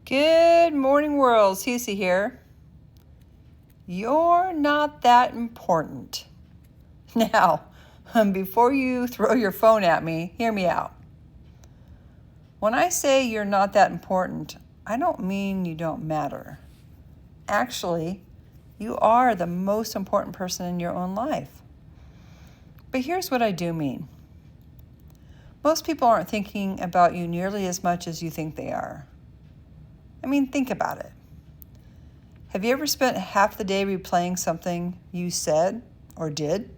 Good morning, world. Cece here. You're not that important. Now, before you throw your phone at me, hear me out. When I say you're not that important, I don't mean you don't matter. Actually, you are the most important person in your own life. But here's what I do mean. Most people aren't thinking about you nearly as much as you think they are. I mean, think about it. Have you ever spent half the day replaying something you said or did,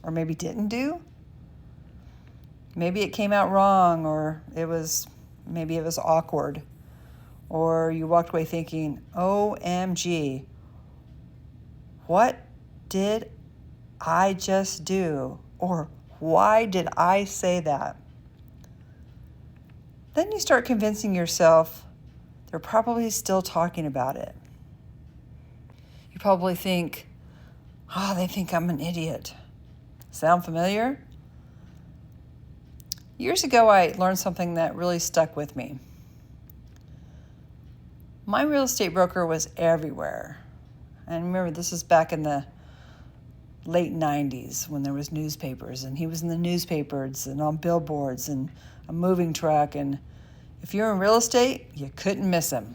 or maybe didn't do? Maybe it came out wrong, or maybe it was awkward, or you walked away thinking, OMG, what did I just do? Or why did I say that? Then you start convincing yourself they're probably still talking about it. You probably think, they think I'm an idiot. Sound familiar? Years ago, I learned something that really stuck with me. My real estate broker was everywhere. And remember, this is back in the late 90s when there was newspapers, and he was in the newspapers and on billboards and a moving truck. And if you're in real estate, you couldn't miss him.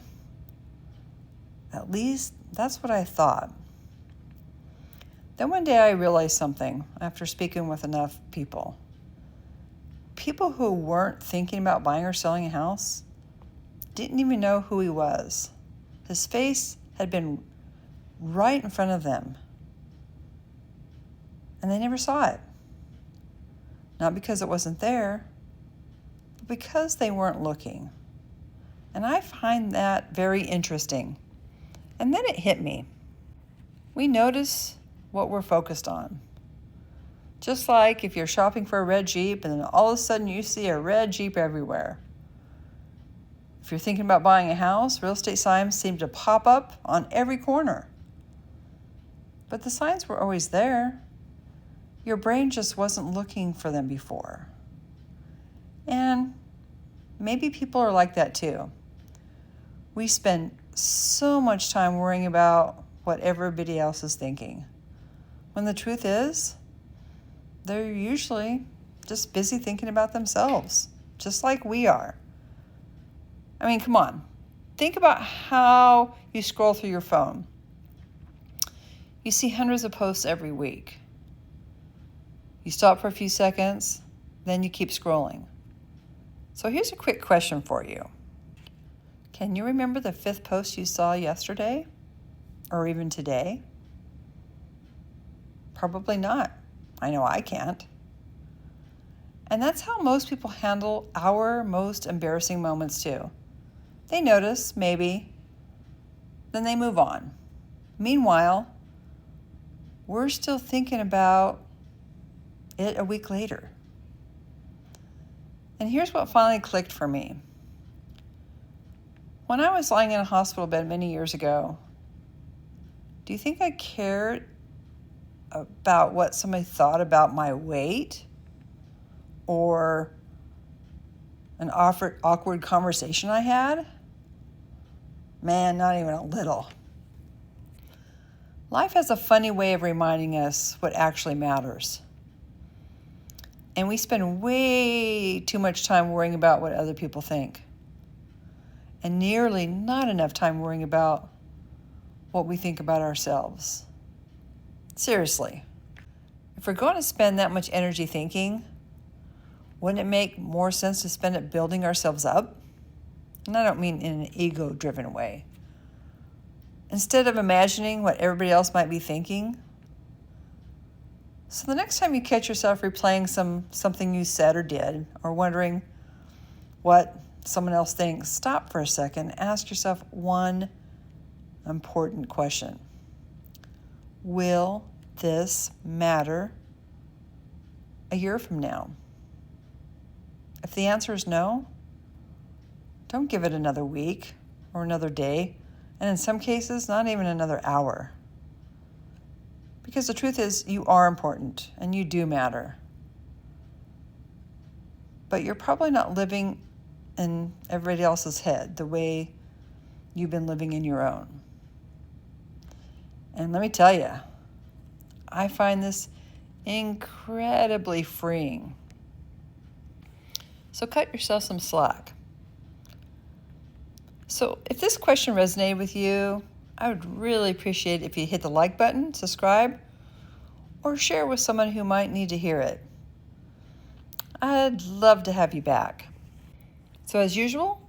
At least that's what I thought. Then one day I realized something after speaking with enough people. People who weren't thinking about buying or selling a house didn't even know who he was. His face had been right in front of them, and they never saw it. Not because it wasn't there, but because they weren't looking. And I find that very interesting. And then it hit me. We notice what we're focused on. Just like if you're shopping for a red Jeep and then all of a sudden you see a red Jeep everywhere. If you're thinking about buying a house, real estate signs seem to pop up on every corner. But the signs were always there. Your brain just wasn't looking for them before. And maybe people are like that too. We spend so much time worrying about what everybody else is thinking, when the truth is, they're usually just busy thinking about themselves, just like we are. I mean, come on. Think about how you scroll through your phone. You see hundreds of posts every week. You stop for a few seconds, then you keep scrolling. So here's a quick question for you. Can you remember the 5th post you saw yesterday? Or even today? Probably not. I know I can't. And that's how most people handle our most embarrassing moments too. They notice, maybe, then they move on. Meanwhile, we're still thinking about it a week later. And here's what finally clicked for me. When I was lying in a hospital bed many years ago, do you think I cared about what somebody thought about my weight or an awkward conversation I had? Man, not even a little. Life has a funny way of reminding us what actually matters. And we spend way too much time worrying about what other people think, and nearly not enough time worrying about what we think about ourselves. Seriously, if we're going to spend that much energy thinking, wouldn't it make more sense to spend it building ourselves up? And I don't mean in an ego-driven way. Instead of imagining what everybody else might be thinking. So the next time you catch yourself replaying something you said or did, or wondering what someone else thinks, stop for a second, ask yourself one important question. Will this matter a year from now? If the answer is no, don't give it another week or another day, and in some cases, not even another hour. Because the truth is, you are important and you do matter. But you're probably not living in everybody else's head the way you've been living in your own. And let me tell you, I find this incredibly freeing. So cut yourself some slack. So if this question resonated with you, I would really appreciate it if you hit the like button, subscribe, or share with someone who might need to hear it. I'd love to have you back. So as usual,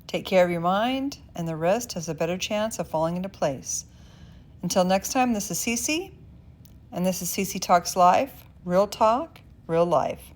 take care of your mind, and the rest has a better chance of falling into place. Until next time, this is Cece, and this is Cece Talks Life, real talk, real life.